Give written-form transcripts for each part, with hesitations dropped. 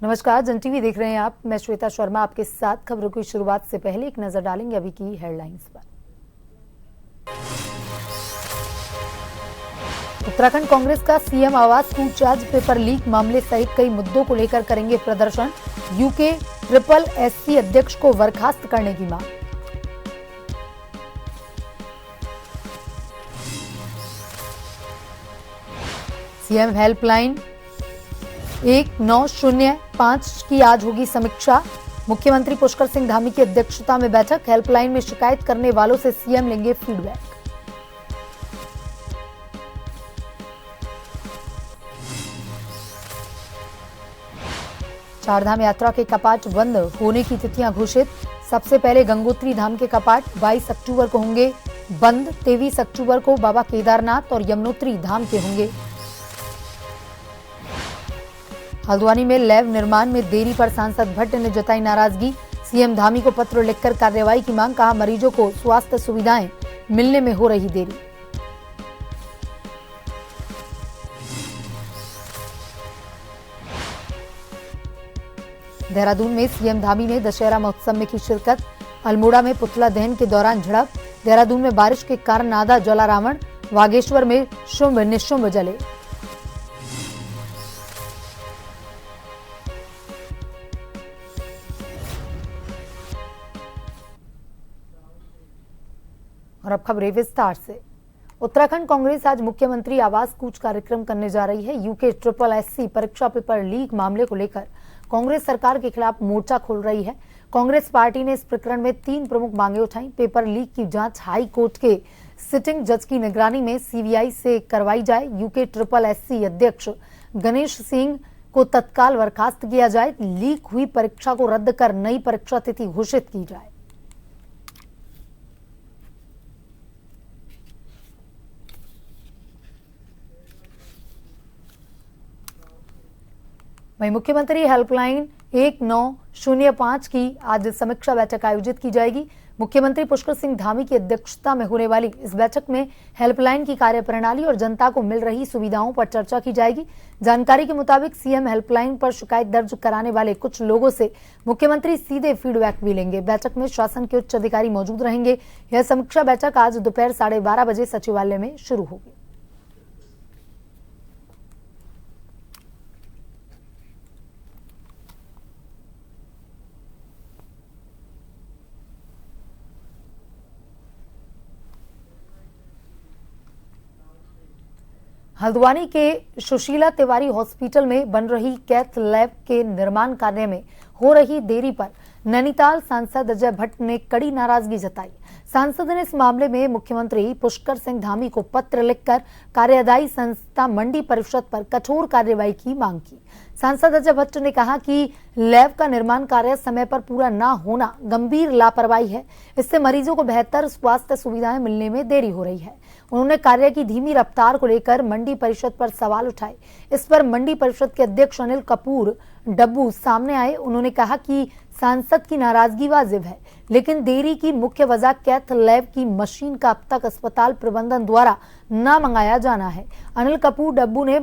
नमस्कार, जन टीवी देख रहे हैं आप। मैं श्वेता शर्मा आपके साथ। खबरों की शुरुआत से पहले एक नजर डालेंगे अभी की हेडलाइंस पर। उत्तराखंड कांग्रेस का सीएम आवास कूच आज पेपर लीक मामले सहित कई मुद्दों को लेकर करेंगे प्रदर्शन। यूके SSSC अध्यक्ष को बर्खास्त करने की मांग। सीएम हेल्पलाइन 1905 की आज होगी समीक्षा। मुख्यमंत्री पुष्कर सिंह धामी की अध्यक्षता में बैठक। हेल्पलाइन में शिकायत करने वालों से सीएम लेंगे फीडबैक। चारधाम यात्रा के कपाट बंद होने की तिथियां घोषित। सबसे पहले गंगोत्री धाम के कपाट 22 अक्टूबर को होंगे बंद। 23 अक्टूबर को बाबा केदारनाथ और यमुनोत्री धाम के होंगे। हल्द्वानी में लैब निर्माण में देरी पर सांसद भट्ट ने जताई नाराजगी। सीएम धामी को पत्र लिखकर कार्रवाई की मांग। कहा, मरीजों को स्वास्थ्य सुविधाएं मिलने में हो रही देरी। देहरादून में सीएम धामी ने दशहरा महोत्सव में की शिरकत। अल्मोड़ा में पुतला दहन के दौरान झड़प। देहरादून में बारिश के कारण आधा जला रावण। बागेश्वर में शुंभ निशुंभ जले। और अब खबरें विस्तार से। उत्तराखंड कांग्रेस आज मुख्यमंत्री आवास कूच कार्यक्रम करने जा रही है। यूके SSSC परीक्षा पेपर लीक मामले को लेकर कांग्रेस सरकार के खिलाफ मोर्चा खोल रही है। कांग्रेस पार्टी ने इस प्रकरण में 3 प्रमुख मांगे उठाई। पेपर लीक की जांच हाई कोर्ट के सिटिंग जज की निगरानी में CBI से करवाई जाए। यूके SSSC अध्यक्ष गणेश सिंह को तत्काल बर्खास्त किया जाए। लीक हुई परीक्षा को रद्द कर नई परीक्षा तिथि घोषित की जाए। वहीं मुख्यमंत्री हेल्पलाइन 1905 की आज समीक्षा बैठक आयोजित की जाएगी। मुख्यमंत्री पुष्कर सिंह धामी की अध्यक्षता में होने वाली इस बैठक में हेल्पलाइन की कार्यप्रणाली और जनता को मिल रही सुविधाओं पर चर्चा की जाएगी। जानकारी के मुताबिक सीएम हेल्पलाइन पर शिकायत दर्ज कराने वाले कुछ लोगों से मुख्यमंत्री सीधे फीडबैक भी लेंगे। बैठक में शासन के उच्च अधिकारी मौजूद रहेंगे। यह समीक्षा बैठक आज दोपहर 12:30 बजे सचिवालय में शुरू होगी। हल्द्वानी के सुशीला तिवारी हॉस्पिटल में बन रही कैथ लैब के निर्माण कार्य में हो रही देरी पर नैनीताल सांसद अजय भट्ट ने कड़ी नाराजगी जताई। सांसद ने इस मामले में मुख्यमंत्री पुष्कर सिंह धामी को पत्र लिखकर कार्यदायी संस्था मंडी परिषद पर कठोर कार्रवाई की मांग की। सांसद अजय भट्ट ने कहा कि लैब का निर्माण कार्य समय पर पूरा न होना गंभीर लापरवाही है। इससे मरीजों को बेहतर स्वास्थ्य सुविधाएं मिलने में देरी हो रही है। उन्होंने कार्य की धीमी रफ्तार को लेकर मंडी परिषद पर सवाल उठाए। इस पर मंडी परिषद के अध्यक्ष अनिल कपूर डब्बू सामने आए। उन्होंने कहा कि सांसद की नाराजगी वाजिब है, लेकिन देरी की मुख्य वजह कैथ लैब की मशीन का अब तक अस्पताल प्रबंधन द्वारा न मंगाया जाना है। अनिल कपूर डब्बू ने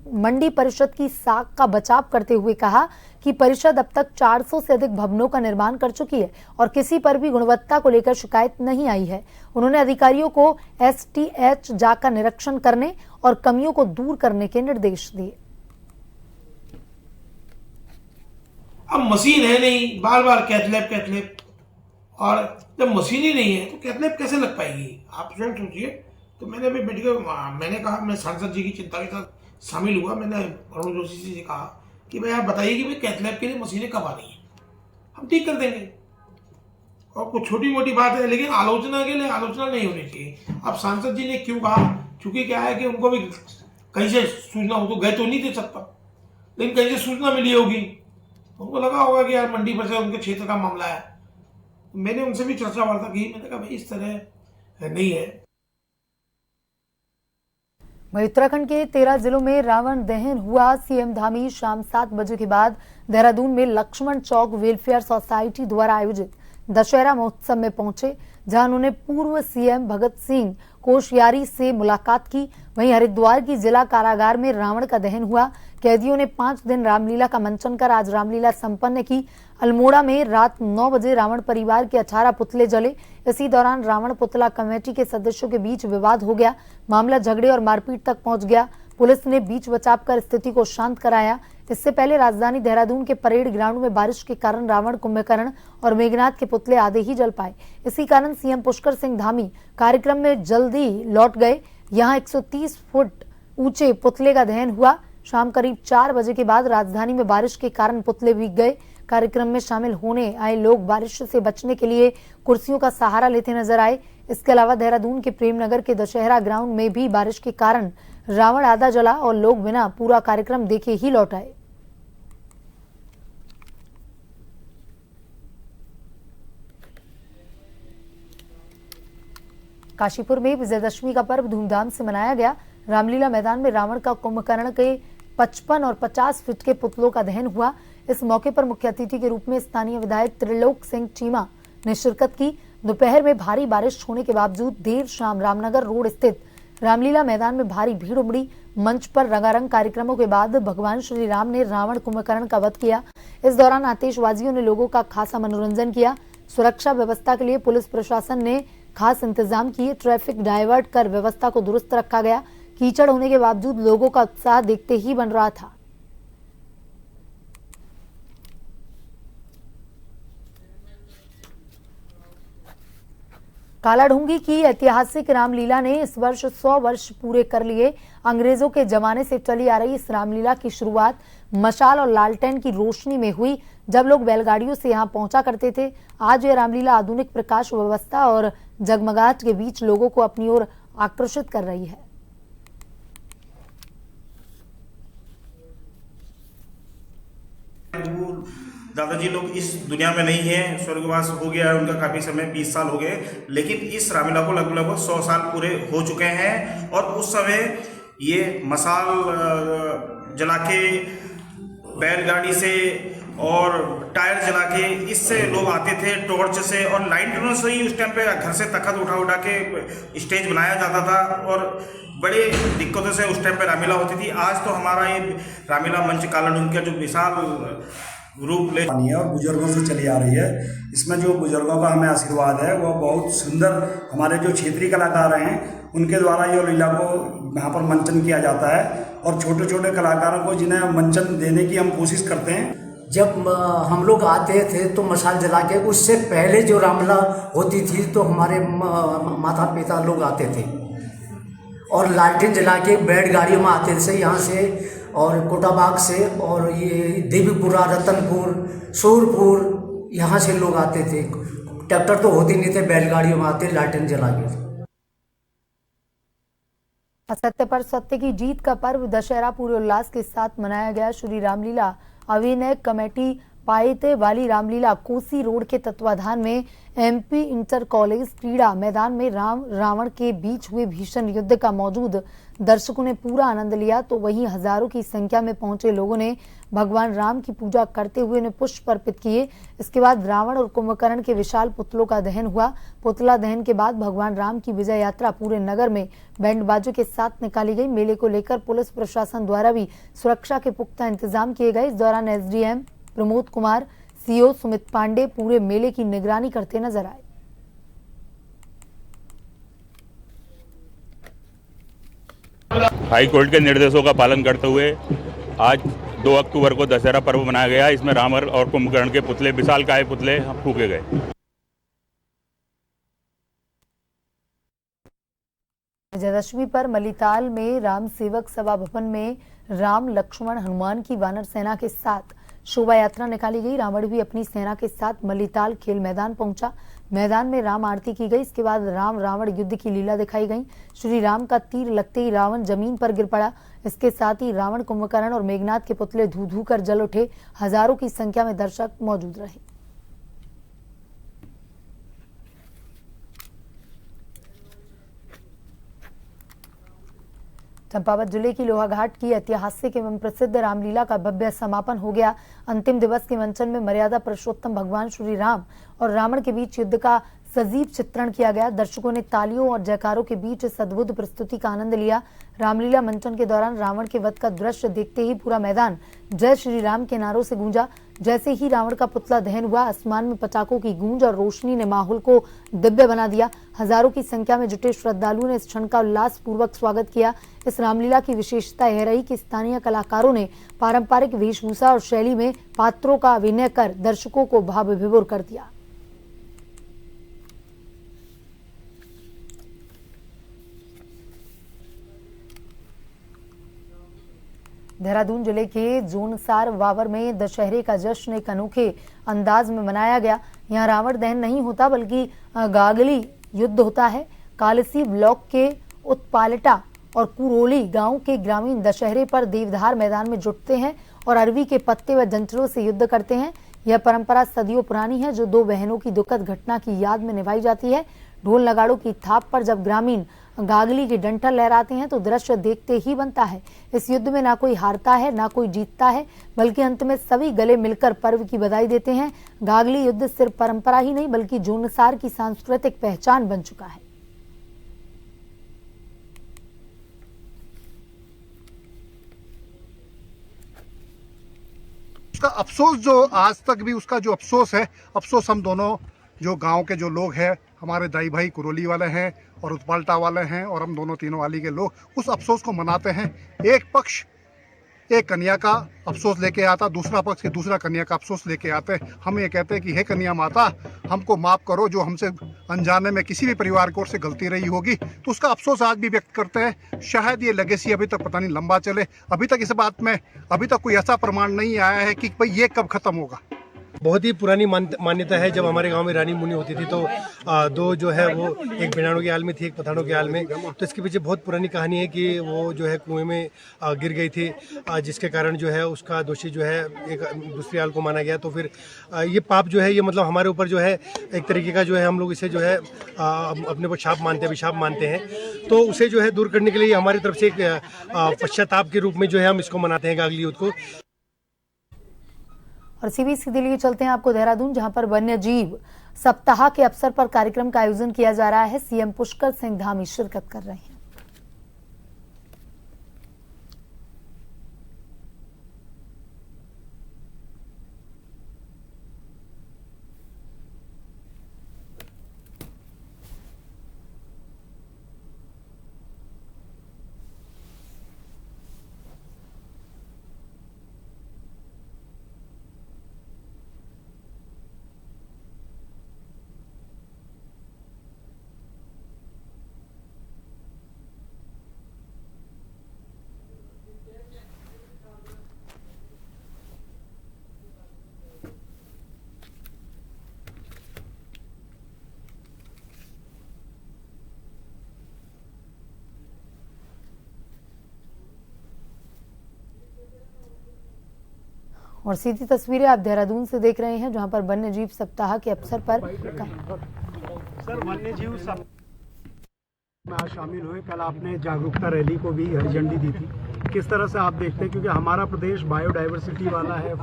मंडी परिषद की साख का बचाव करते हुए कहा कि परिषद अब तक 400 से अधिक भवनों का निर्माण कर चुकी है और किसी पर भी गुणवत्ता को लेकर शिकायत नहीं आई है। उन्होंने अधिकारियों को STH जाकर निरीक्षण करने और कमियों को दूर करने के निर्देश दिए। अब मशीन है नहीं, बार बार कैथ लैब, और जब मशीन ही नहीं है तो कैथ लैब कैसे लग पाएगी? आप स्वयं सोचिए। तो मैंने अभी मैंने कहा, मैं सांसद जी की चिंता के साथ शामिल हुआ। मैंने अरुण जोशी जी से कहा कि भाई आप बताइए कि भाई कैथ लैब के लिए मशीनें कब आ रही हैं, हम ठीक कर देंगे। और कुछ छोटी मोटी बात है, लेकिन आलोचना के लिए आलोचना नहीं होनी चाहिए। अब सांसद जी ने क्यों कहा? चूंकि क्या है कि उनको भी कहीं से सूचना हो, तो गए तो नहीं दे सकता, लेकिन कहीं से सूचना मिली होगी, उनको लगा होगा कि यार मंडी पर से उनके क्षेत्र का मामला है। मैंने उनसे भी चर्चा वार्ता की। मैंने कहा भाई इस तरह नहीं है। वहीं उत्तराखंड के 13 जिलों में रावण दहन हुआ। सीएम धामी शाम 7 बजे के बाद देहरादून में लक्ष्मण चौक वेलफेयर सोसाइटी द्वारा आयोजित दशहरा महोत्सव में पहुंचे, जहां उन्होंने पूर्व सीएम भगत सिंह कोश्यारी से मुलाकात की। वहीं हरिद्वार की जिला कारागार में रावण का दहन हुआ। कैदियों ने 5 दिन रामलीला का मंचन कर आज रामलीला संपन्न की। अल्मोड़ा में रात 9 बजे रावण परिवार के 18 पुतले जले। इसी दौरान रावण पुतला कमेटी के सदस्यों के बीच विवाद हो गया। मामला झगड़े और मारपीट तक पहुंच गया। पुलिस ने बीच बचाव कर स्थिति को शांत कराया। इससे पहले राजधानी देहरादून के परेड ग्राउंड में बारिश के कारण रावण, कुंभकर्ण और मेघनाथ के पुतले आधे ही जल पाए। इसी कारण सीएम पुष्कर सिंह धामी कार्यक्रम में जल्दी लौट गए। यहां 130 फुट ऊंचे पुतले का दहन हुआ। शाम करीब 4 बजे के बाद राजधानी में बारिश के कारण पुतले भीग गए। कार्यक्रम में शामिल होने आए लोग बारिश से बचने के लिए कुर्सियों का सहारा लेते नजर आए। इसके अलावा देहरादून के प्रेमनगर के दशहरा ग्राउंड में भी बारिश के कारण रावण आधा जला और लोग बिना पूरा कार्यक्रम देखे ही लौट आए। काशीपुर में विजयदशमी का पर्व धूमधाम से मनाया गया। रामलीला मैदान में रावण का, कुंभकर्ण के 55 और 50 फीट के पुतलों का दहन हुआ। इस मौके पर मुख्य अतिथि के रूप में स्थानीय विधायक त्रिलोक सिंह चीमा ने शिरकत की। दोपहर में भारी बारिश होने के बावजूद देर शाम रामनगर रोड स्थित रामलीला मैदान में भारी भीड़ उमड़ी। मंच पर रंगारंग कार्यक्रमों के बाद भगवान श्री राम ने रावण, कुंभकर्ण का वध किया। इस दौरान आतिशबाजियों ने लोगों का खासा मनोरंजन किया। सुरक्षा व्यवस्था के लिए पुलिस प्रशासन ने खास इंतजाम किए। ट्रैफिक डायवर्ट कर व्यवस्था को दुरुस्त रखा गया। कीचड़ होने के बावजूद लोगों का उत्साह देखते ही बन रहा था। कालाढूंगी की ऐतिहासिक रामलीला ने इस वर्ष 100 वर्ष पूरे कर लिए। अंग्रेजों के जमाने से चली आ रही इस रामलीला की शुरुआत मशाल और लालटेन की रोशनी में हुई, जब लोग बैलगाड़ियों से यहां पहुंचा करते थे। आज यह रामलीला आधुनिक प्रकाश व्यवस्था और जगमगाहट के बीच लोगों को अपनी ओर आकर्षित कर रही है। दादाजी लोग इस दुनिया में नहीं है, स्वर्गवास हो गया है उनका काफ़ी समय, 20 साल हो गए, लेकिन इस रामलीला को लगभग 100 साल पूरे हो चुके हैं। और उस समय ये मसाल जला के, बैलगाड़ी से और टायर जला के, इससे लोग आते थे, टॉर्च से और लाइटों से ही उस टाइम पे घर से तख्त उठा उठा के स्टेज बनाया जाता था और बड़े दिक्कतों से उस टाइम पे रामलीला होती थी। आज तो हमारा ये रामलीला मंच कालाढूंगी का जो विशाल रूप ले है और बुजुर्गों से चली आ रही है। इसमें जो बुजुर्गों का हमें आशीर्वाद है वो बहुत सुंदर, हमारे जो क्षेत्रीय कलाकार हैं उनके द्वारा ये लीला को यहाँ पर मंचन किया जाता है और छोटे छोटे कलाकारों को जिन्हें मंचन देने की हम कोशिश करते हैं। जब हम लोग आते थे तो मशाल जला के, उससे पहले जो रामलीला होती थी तो हमारे माता पिता लोग आते थे और लालटेन जला के बैलगाड़ियों में आते थे यहाँ से और कोटाबाग से, और ये देवीपुरा, रतनपुर, सूरपुर, यहाँ से लोग आते थे। ट्रैक्टर तो होते नहीं थे, बैलगाड़ियों में आते लालटेन जला के। असत्य पर सत्य की जीत का पर्व दशहरा पूरे उल्लास के साथ मनाया गया। श्री रामलीला अभिनय कमेटी पायते वाली रामलीला कोसी रोड के तत्वाधान में एमपी इंटर कॉलेज क्रीड़ा मैदान में राम रावण के बीच हुए भीषण युद्ध का मौजूद दर्शकों ने पूरा आनंद लिया। तो वहीं हजारों की संख्या में पहुंचे लोगों ने भगवान राम की पूजा करते हुए उन्हें पुष्प अर्पित किए। इसके बाद रावण और कुंभकर्ण के विशाल पुतलों का दहन हुआ। पुतला दहन के बाद भगवान राम की विजय यात्रा पूरे नगर में बैंड बाजों के साथ निकाली गई। मेले को लेकर पुलिस प्रशासन द्वारा भी सुरक्षा के पुख्ता इंतजाम किए गए। इस दौरान एसडीएम प्रमोद कुमार, सीओ सुमित पांडे पूरे मेले की निगरानी करते नजर आए। हाई कोर्ट के निर्देशों का पालन करते हुए आज 2 अक्टूबर को दशहरा पर्व मनाया गया। इसमें रावण और कुंभकर्ण के पुतले, विशालकाय पुतले फूके गए। विजयदशमी पर मलीताल में राम सेवक सभा भवन में राम, लक्ष्मण, हनुमान की वानर सेना के साथ शोभा यात्रा निकाली गई। रावण भी अपनी सेना के साथ मलीताल खेल मैदान पहुंचा। मैदान में राम आरती की गई। इसके बाद राम रावण युद्ध की लीला दिखाई गई। श्री राम का तीर लगते ही रावण जमीन पर गिर पड़ा। इसके साथ ही रावण, कुंभकर्ण और मेघनाथ के पुतले धू धू कर जल उठे। हजारों की संख्या में दर्शक मौजूद रहे। चंपावत जिले की लोहाघाट की ऐतिहासिक एवं प्रसिद्ध रामलीला का भव्य समापन हो गया। अंतिम दिवस के मंचन में मर्यादा पुरुषोत्तम भगवान श्री राम और रावण के बीच युद्ध का सजीव चित्रण किया गया। दर्शकों ने तालियों और जयकारों के बीच इस अद्भुत प्रस्तुति का आनंद लिया। रामलीला मंचन के दौरान रावण के वध का दृश्य देखते ही पूरा मैदान जय श्री राम के नारों से गूंजा। जैसे ही रावण का पुतला दहन हुआ, आसमान में पटाखों की गूंज और रोशनी ने माहौल को दिव्य बना दिया। हजारों की संख्या में जुटे श्रद्धालुओं ने इस क्षण का उल्लासपूर्वक स्वागत किया। इस रामलीला की विशेषता यह रही कि स्थानीय कलाकारों ने पारंपरिक वेशभूषा और शैली में पात्रों का अभिनय कर दर्शकों को भाव विभोर कर दिया। देहरादून जिले के जोनसार वावर में दशहरे का जश्न एक अनोखे अंदाज में मनाया गया। यहाँ रावण दहन नहीं होता बल्कि गागली युद्ध होता है। कालसी ब्लॉक के उत्पालटा और कुरोली गांव के ग्रामीण दशहरे पर देवधार मैदान में जुटते हैं और अरवी के पत्ते व जंतरों से युद्ध करते हैं। यह परंपरा सदियों पुरानी है जो दो बहनों की दुखद घटना की याद में निभाई जाती है। ढोल नगाड़ों की थाप पर जब ग्रामीण गागली की डंठल लहराते हैं तो दृश्य देखते ही बनता है। इस युद्ध में ना कोई हारता है ना कोई जीतता है, बल्कि अंत में सभी गले मिलकर पर्व की बधाई देते हैं। गागली युद्ध सिर्फ परंपरा ही नहीं बल्कि जोनसार की सांस्कृतिक पहचान बन चुका है। उसका अफसोस जो आज तक भी उसका जो अफसोस है, अफसोस हम दोनों जो गांव के जो लोग हैं, हमारे दाई भाई कुरोली वाले हैं और उत्पालटा वाले हैं और हम दोनों तीनों वाली के लोग उस अफसोस को मनाते हैं। एक पक्ष एक कन्या का अफसोस लेके आता, दूसरा पक्ष के दूसरा कन्या का अफसोस लेके आते। हम ये कहते हैं कि हे कन्या माता, हमको माफ़ करो, जो हमसे अनजाने में किसी भी परिवार की ओर से गलती रही होगी, तो उसका अफसोस आज भी व्यक्त करते हैं। शायद ये लेगेसी अभी तक पता नहीं लंबा चले। अभी तक इस बात में अभी तक कोई ऐसा प्रमाण नहीं आया है कि भाई ये कब खत्म होगा। बहुत ही पुरानी मान्यता है। जब हमारे गांव में रानी मुनि होती थी तो दो जो है वो एक बिनाड़ों के हाल में थी, एक पठानों के हाल में। तो इसके पीछे बहुत पुरानी कहानी है कि वो जो है कुएं में गिर गई थी, जिसके कारण जो है उसका दोषी जो है एक दूसरी हाल को माना गया। तो फिर ये पाप जो है ये मतलब हमारे ऊपर जो है एक तरीके का जो है हम लोग इसे जो है अपने को शाप मानते हैं, अभिशाप मानते हैं। तो उसे जो है दूर करने के लिए हमारी तरफ से एक पश्चाताप के रूप में जो है हम इसको मनाते हैं गागली युद्ध को। और सीधे लिए चलते हैं आपको देहरादून, जहां पर वन्य जीव सप्ताह के अवसर पर कार्यक्रम का आयोजन किया जा रहा है। सीएम पुष्कर सिंह धामी शिरकत कर रहे हैं। और सीधी तस्वीरें आप देहरादून से देख रहे हैं, जहां पर वन्य जीव सप्ताह के अवसर पर सर वन्य जीव में आज शामिल हुए। कल आपने जागरूकता रैली को भी हरी झंडी दी थी, किस तरह से आप देखते हैं, क्योंकि हमारा प्रदेश बायोडाइवर्सिटी वाला है,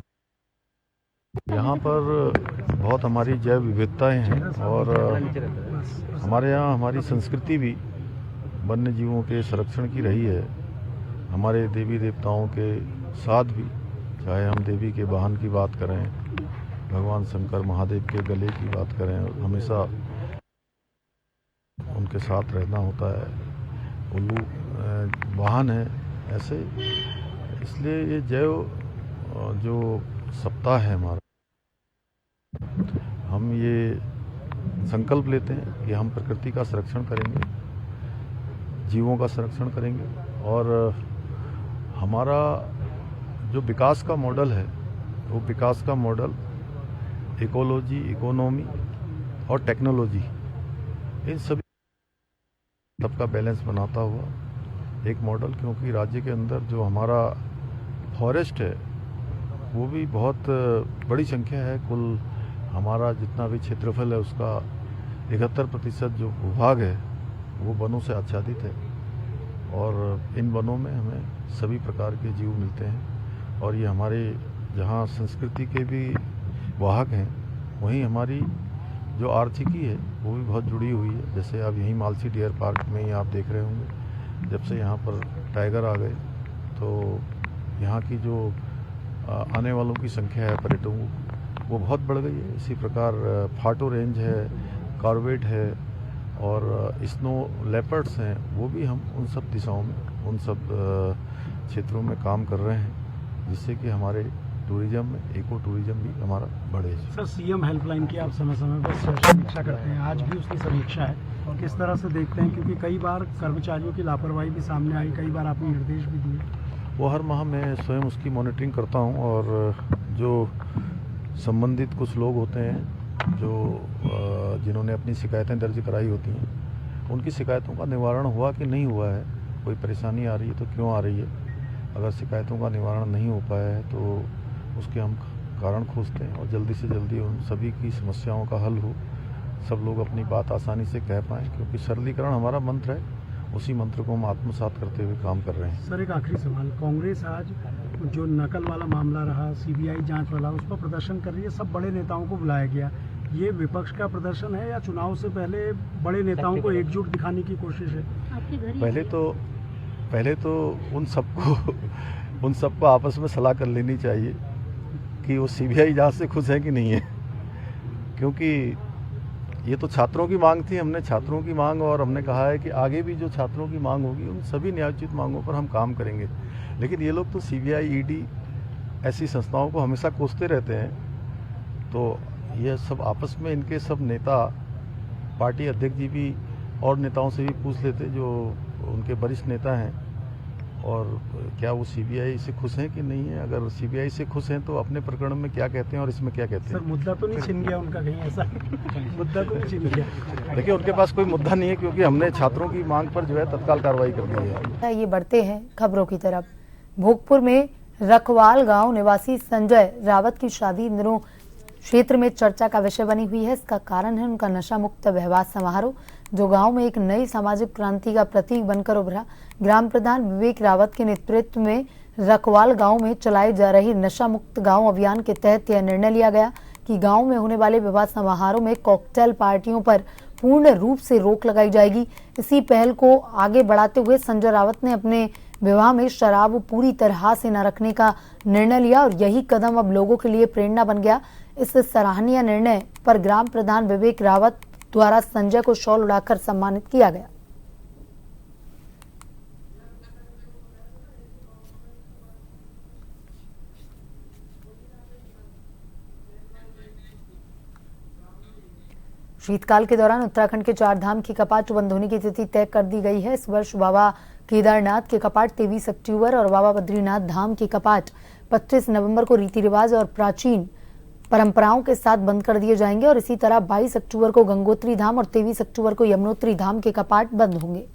यहाँ पर बहुत हमारी जैव विविधताएं हैं और हमारे यहाँ हमारी संस्कृति भी वन्य जीवों के संरक्षण की रही है। हमारे देवी देवताओं के साथ भी, चाहे हम देवी के वाहन की बात करें, भगवान शंकर महादेव के गले की बात करें, हमेशा उनके साथ रहना होता है। उल्लू वाहन है ऐसे, इसलिए ये जैव जो सप्ताह है हमारा, हम ये संकल्प लेते हैं कि हम प्रकृति का संरक्षण करेंगे, जीवों का संरक्षण करेंगे और हमारा जो विकास का मॉडल है वो विकास का मॉडल इकोलॉजी, इकोनॉमी और टेक्नोलॉजी, इन सभी सबका बैलेंस बनाता हुआ एक मॉडल, क्योंकि राज्य के अंदर जो हमारा फॉरेस्ट है वो भी बहुत बड़ी संख्या है। कुल हमारा जितना भी क्षेत्रफल है उसका 71% जो भूभाग है वो वनों से आच्छादित है और इन वनों में हमें सभी प्रकार के जीव मिलते हैं। और ये हमारे जहाँ संस्कृति के भी वाहक हैं, वहीं हमारी जो आर्थिकी है वो भी बहुत जुड़ी हुई है। जैसे अब यहीं मालसी डियर पार्क में ही आप देख रहे होंगे, जब से यहाँ पर टाइगर आ गए तो यहाँ की जो आने वालों की संख्या है पर्यटकों वो बहुत बढ़ गई है। इसी प्रकार फाटो रेंज है, कॉर्बेट है और स्नो लेपर्ड्स हैं, वो भी हम उन सब दिशाओं में, उन सब क्षेत्रों में काम कर रहे हैं, जिससे कि हमारे टूरिज्म में इको टूरिज्म भी हमारा बढ़े। सर, सीएम हेल्पलाइन की आप समय समय पर समीक्षा करते हैं, आज भी उसकी समीक्षा है और किस तरह से देखते हैं, क्योंकि कई बार कर्मचारियों की लापरवाही भी सामने आई, कई बार आपने निर्देश भी दिए। वो हर माह मैं स्वयं उसकी मॉनिटरिंग करता हूँ और जो संबंधित कुछ लोग होते हैं जो जिन्होंने अपनी शिकायतें दर्ज कराई होती हैं, उनकी शिकायतों का निवारण हुआ कि नहीं हुआ है, कोई परेशानी आ रही है तो क्यों आ रही है, अगर शिकायतों का निवारण नहीं हो पाया है तो उसके हम कारण खोजते हैं और जल्दी से जल्दी उन सभी की समस्याओं का हल हो, सब लोग अपनी बात आसानी से कह पाएँ, क्योंकि सरलीकरण हमारा मंत्र है, उसी मंत्र को हम आत्मसात करते हुए काम कर रहे हैं। सर, एक आखिरी सवाल, कांग्रेस आज जो नकल वाला मामला रहा, सीबीआई जांच वाला, उस पर प्रदर्शन कर रही है, सब बड़े नेताओं को बुलाया गया, ये विपक्ष का प्रदर्शन है या चुनाव से पहले बड़े नेताओं को एकजुट दिखाने की कोशिश है? पहले तो उन सबको आपस में सलाह कर लेनी चाहिए कि वो सीबीआई जांच से खुश है कि नहीं है, क्योंकि ये तो छात्रों की मांग थी, हमने छात्रों की मांग और हमने कहा है कि आगे भी जो छात्रों की मांग होगी उन सभी न्यायोचित मांगों पर हम काम करेंगे। लेकिन ये लोग तो सीबीआई, ईडी ऐसी संस्थाओं को हमेशा कोसते रहते हैं, तो ये सब आपस में इनके सब नेता, पार्टी अध्यक्ष जी भी और नेताओं से भी पूछ लेते जो उनके वरिष्ठ नेता हैं, और क्या वो सीबीआई से खुश हैं कि नहीं है। अगर सीबीआई से खुश हैं तो अपने प्रकरण में क्या कहते हैं और इसमें क्या कहते हैं। सर, मुद्दा तो नहीं छिन गया उनका कहीं ऐसा? मुद्दा तो नहीं छिन गया? देखिए, उनके पास कोई मुद्दा नहीं है, क्योंकि हमने छात्रों की मांग पर जो है तत्काल कार्रवाई कर दी है। ये बढ़ते हैं खबरों की तरफ। भोगपुर में रखवाल गांव निवासी संजय रावत की शादी इन दिनों क्षेत्र में चर्चा का विषय बनी हुई है। इसका कारण है उनका नशा मुक्त विवाह समारोह, जो गांव में एक नई सामाजिक क्रांति का प्रतीक बनकर उभरा। ग्राम प्रधान विवेक रावत के नेतृत्व में रखवाल गांव में चलाई जा रही नशा मुक्त गांव अभियान के तहत यह निर्णय लिया गया कि गांव में होने वाले विवाह समारोह में कॉकटेल पार्टियों पर पूर्ण रूप से रोक लगाई जाएगी। इसी पहल को आगे बढ़ाते हुए संजय रावत ने अपने विवाह में शराब पूरी तरह से न रखने का निर्णय लिया और यही कदम अब लोगों के लिए प्रेरणा बन गया। इस सराहनीय निर्णय पर ग्राम प्रधान विवेक रावत द्वारा संजय को शॉल उड़ाकर सम्मानित किया गया। शीतकाल के दौरान उत्तराखंड के 4 धाम की कपाट बंद होने की तिथि तय कर दी गई है। इस वर्ष बाबा केदारनाथ के कपाट 23 अक्टूबर और बाबा बद्रीनाथ धाम के कपाट 25 नवंबर को रीति रिवाज और प्राचीन परंपराओं के साथ बंद कर दिए जाएंगे और इसी तरह 22 अक्टूबर को गंगोत्री धाम और 23 अक्टूबर को यमुनोत्री धाम के कपाट बंद होंगे।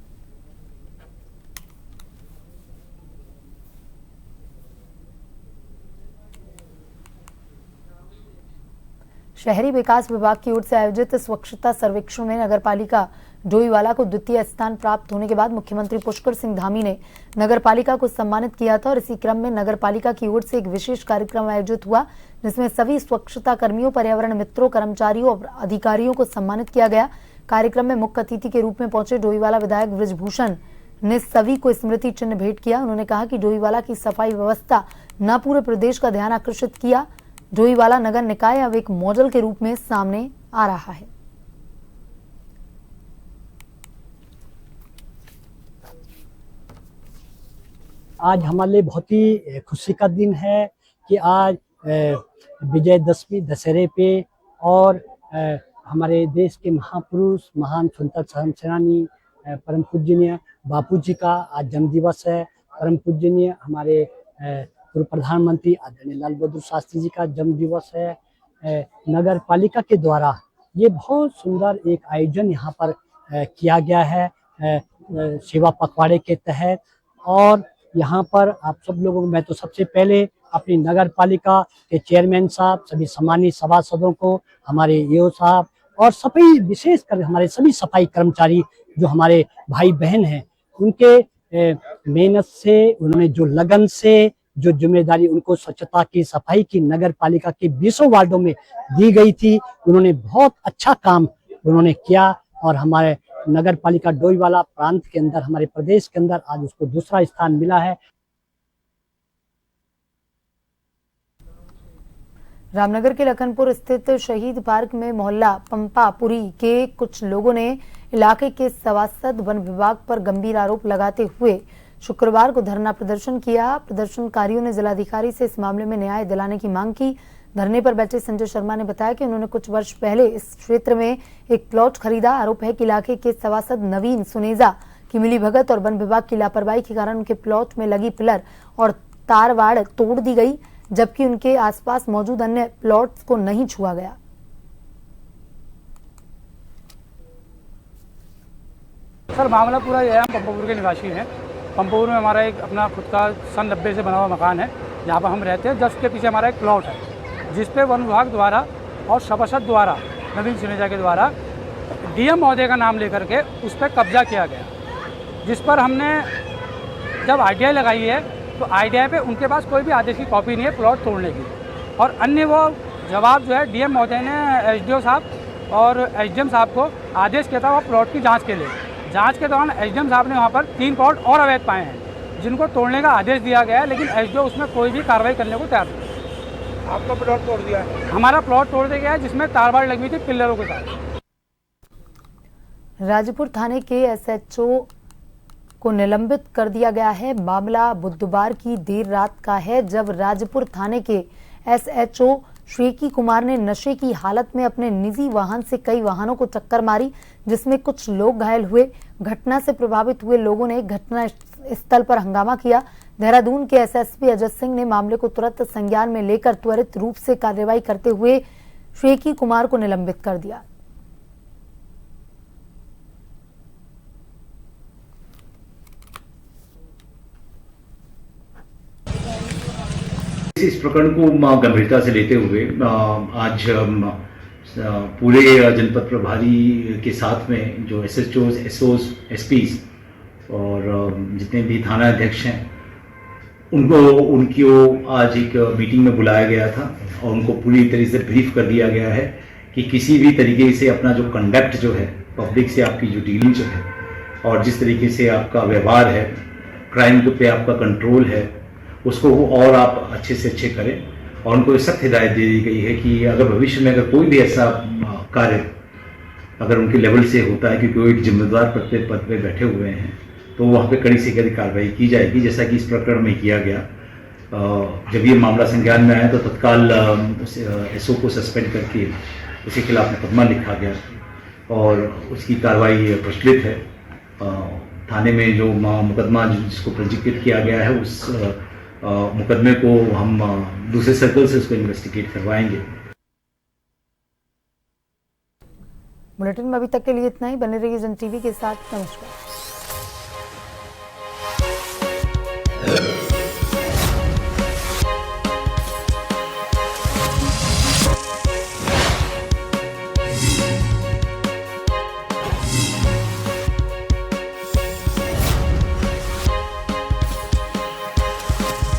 शहरी विकास विभाग की ओर से आयोजित स्वच्छता सर्वेक्षण में नगरपालिका डोईवाला को द्वितीय स्थान प्राप्त होने के बाद मुख्यमंत्री पुष्कर सिंह धामी ने नगरपालिका को सम्मानित किया था और इसी क्रम में नगरपालिका की ओर से एक विशेष कार्यक्रम आयोजित हुआ, जिसमें सभी स्वच्छता कर्मियों, पर्यावरण मित्रों, कर्मचारियों और अधिकारियों को सम्मानित किया गया। कार्यक्रम में मुख्य अतिथि के रूप में पहुंचे डोईवाला विधायक बृजभूषण ने सभी को स्मृति चिन्ह भेंट किया। उन्होंने कहा कि डोईवाला की सफाई व्यवस्था न पूरे प्रदेश का ध्यान आकर्षित किया। डोईवाला नगर निकाय अब एक मॉडल के रूप में सामने आ रहा है। आज हमारे लिए बहुत ही खुशी का दिन है कि आज विजयदशमी दशहरे पे और हमारे देश के महापुरुष, महान स्वतंत्रता सेनानी परम पूजनीय बापूजी का आज जन्म दिवस है। परम पूजनीय हमारे पूर्व प्रधानमंत्री आदरणीय लाल बहादुर शास्त्री जी का जन्म दिवस है। नगर पालिका के द्वारा ये बहुत सुंदर एक आयोजन यहाँ पर किया गया है सेवा पखवाड़े के तहत। और यहाँ पर आप सब लोगों को मैं तो सबसे पहले अपनी नगर पालिका के चेयरमैन साहब, सभी सम्मानित सभासदों को, हमारे ईओ साहब और सभी विशेषकर हमारे सभी सफाई कर्मचारी जो हमारे भाई बहन हैं, उनके मेहनत से, उन्होंने जो लगन से जो जिम्मेदारी उनको स्वच्छता की, सफाई की नगर पालिका के 20 वार्डों में दी गई थी, उन्होंने बहुत अच्छा काम उन्होंने किया और हमारे नगर पालिका डोईवाला प्रांत के अंदर, हमारे प्रदेश के अंदर आज उसको दूसरा स्थान मिला है। रामनगर के लखनपुर स्थित शहीद पार्क में मोहल्ला पंपापुरी के कुछ लोगों ने इलाके के सभासद वन विभाग पर गंभीर आरोप लगाते हुए शुक्रवार को धरना प्रदर्शन किया। प्रदर्शनकारियों ने जिलाधिकारी से इस मामले में न्याय दिलाने की मांग की। धरने पर बैठे संजय शर्मा ने बताया कि उन्होंने कुछ वर्ष पहले इस क्षेत्र में एक प्लॉट खरीदा। आरोप है कि इलाके के सभासद नवीन सुनेजा की मिलीभगत और वन विभाग की लापरवाही के कारण उनके प्लॉट में लगी पिलर और तारवाड़ तोड़ दी गई, जबकि उनके आसपास मौजूद अन्य प्लॉट्स को नहीं छुआ गया। सर मामला पूरा यह है, हम पंपापुर के निवासी हैं। पंपापुर में हमारा एक अपना खुद का सन 90 से बना हुआ मकान है, जहाँ पर हम रहते हैं। जस्ट के पीछे हमारा एक प्लॉट है, जिस पे वन विभाग द्वारा और सभासद द्वारा, नवीन सुनेजा के द्वारा डीएम महोदय का नाम लेकर के उस पर कब्जा किया गया, जिस पर हमने जब आरटीआई लगाई है तो आरटीआई पे उनके पास कोई भी आदेश की कॉपी नहीं है प्लॉट तोड़ने की। और अन्य वो जवाब जो है डीएम महोदय ने एसडीओ साहब और एसडीएम साहब को आदेश किया था वो प्लॉट की जांच के लिए। जांच के दौरान एसडीएम साहब ने वहाँ पर 3 प्लॉट और अवैध पाए हैं, जिनको तोड़ने का आदेश दिया गया है, लेकिन एसडीओ उसमें कोई भी कार्रवाई करने को तैयार नहीं। आपका प्लॉट तोड़ दिया है? हमारा प्लॉट तोड़ दिया गया है, जिसमें तारबाड़ लगी हुई थी पिल्लरों के साथ। राजपुर थाने के एसएचओ को निलंबित कर दिया गया है। मामला बुधवार की देर रात का है, जब राजपुर थाने के एसएचओ श्रेकी कुमार ने नशे की हालत में अपने निजी वाहन से कई वाहनों को टक्कर मारी, जिसमें कुछ लोग घायल हुए। घटना से प्रभावित हुए लोगों ने घटना स्थल पर हंगामा किया। देहरादून के एसएसपी अजय सिंह ने मामले को तुरंत संज्ञान में लेकर त्वरित रूप से कार्रवाई करते हुए श्रेकी कुमार को निलंबित कर दिया। इस प्रकरण को गंभीरता से लेते हुए आज पूरे जनपद प्रभारी के साथ में जो एसएचओ, एसओस, एसपीज और जितने भी थाना अध्यक्ष हैं उनकी आज एक मीटिंग में बुलाया गया था और उनको पूरी तरीके से ब्रीफ कर दिया गया है कि किसी भी तरीके से अपना जो कंडक्ट जो है, पब्लिक से आपकी जो डीलिंग जो है और जिस तरीके से आपका व्यवहार है, क्राइम पे आपका कंट्रोल है, उसको और आप अच्छे से अच्छे करें। और उनको सख्त हिदायत दे दी गई है कि अगर भविष्य में अगर कोई भी ऐसा कार्य अगर उनके लेवल से होता है, क्योंकि वो एक जिम्मेदार पद पे बैठे हुए हैं, तो वहाँ पे कड़ी से कड़ी कार्रवाई की जाएगी, जैसा कि इस प्रकरण में किया गया। जब ये मामला संज्ञान में आया तो तत्काल एसओ को सस्पेंड करके उसके खिलाफ मुकदमा लिखा गया और उसकी कार्रवाई प्रचलित है। थाने में जो मुकदमा जिसको पंजीकृत किया गया है, उस मुकदमे को हम दूसरे सर्कल से उसको इन्वेस्टिगेट करवाएंगे। बुलेटिन में अभी तक के लिए इतना ही। बने रहिए जन टीवी के साथ। नमस्कार।